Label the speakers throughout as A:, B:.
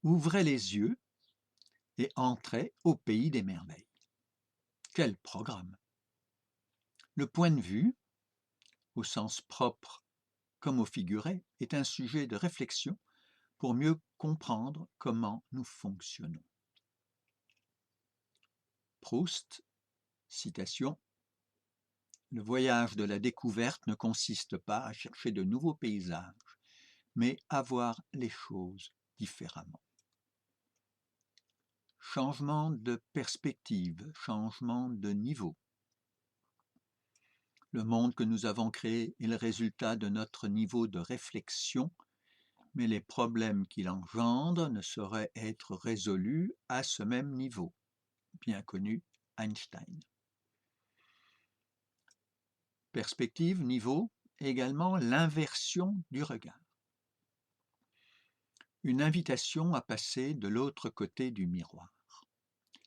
A: Ouvrez les yeux et entrez au pays des merveilles. Quel programme! Le point de vue, au sens propre comme au figuré, est un sujet de réflexion pour mieux comprendre comment nous fonctionnons. Proust, citation: Le voyage de la découverte ne consiste pas à chercher de nouveaux paysages, mais à voir les choses différemment. Changement de perspective, changement de niveau. Le monde que nous avons créé est le résultat de notre niveau de réflexion, mais les problèmes qu'il engendre ne sauraient être résolus à ce même niveau. Bien connu, Einstein. Perspective, niveau, également l'inversion du regard. Une invitation à passer de l'autre côté du miroir.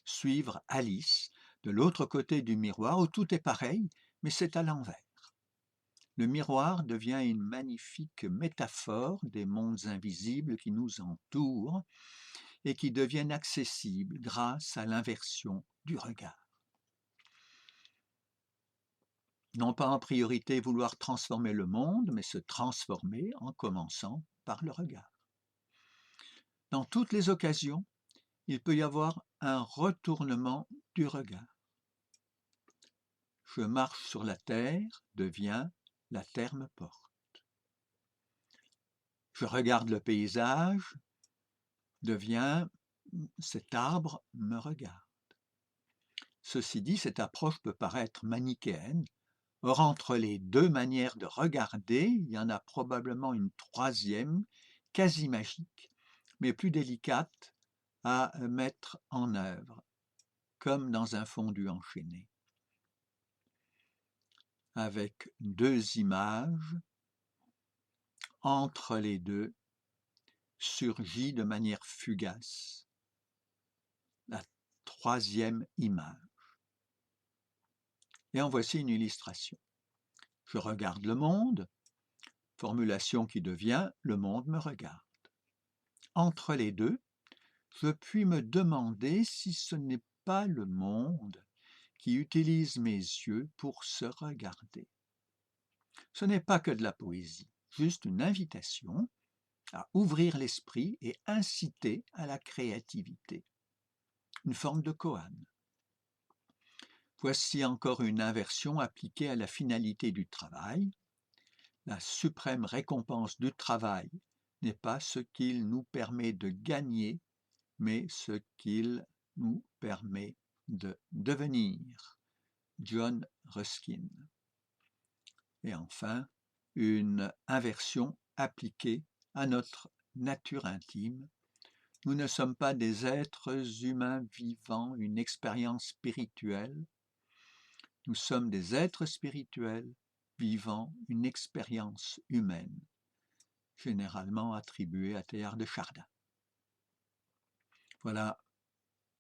A: Suivre Alice de l'autre côté du miroir où tout est pareil, mais c'est à l'envers. Le miroir devient une magnifique métaphore des mondes invisibles qui nous entourent et qui deviennent accessibles grâce à l'inversion du regard. Non pas en priorité vouloir transformer le monde, mais se transformer en commençant par le regard. Dans toutes les occasions, il peut y avoir un retournement du regard. Je marche sur la terre devient la terre me porte. Je regarde le paysage devient cet arbre me regarde. Ceci dit, cette approche peut paraître manichéenne. Or, entre les deux manières de regarder, il y en a probablement une troisième, quasi magique, mais plus délicate à mettre en œuvre, comme dans un fondu enchaîné. Avec deux images, entre les deux, surgit de manière fugace la troisième image. Et en voici une illustration. Je regarde le monde, formulation qui devient « le monde me regarde ». Entre les deux, je puis me demander si ce n'est pas le monde qui utilise mes yeux pour se regarder. Ce n'est pas que de la poésie, juste une invitation à ouvrir l'esprit et inciter à la créativité. Une forme de koan. Voici encore une inversion appliquée à la finalité du travail. La suprême récompense du travail n'est pas ce qu'il nous permet de gagner, mais ce qu'il nous permet de devenir. John Ruskin. Et enfin, une inversion appliquée à notre nature intime. Nous ne sommes pas des êtres humains vivant une expérience spirituelle. Nous sommes des êtres spirituels vivant une expérience humaine, généralement attribuée à Teilhard de Chardin. Voilà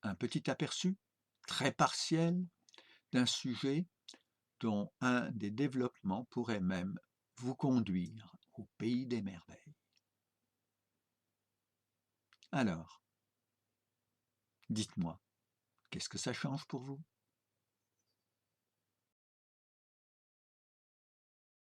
A: un petit aperçu, très partiel, d'un sujet dont un des développements pourrait même vous conduire au pays des merveilles. Alors, dites-moi, qu'est-ce que ça change pour vous ?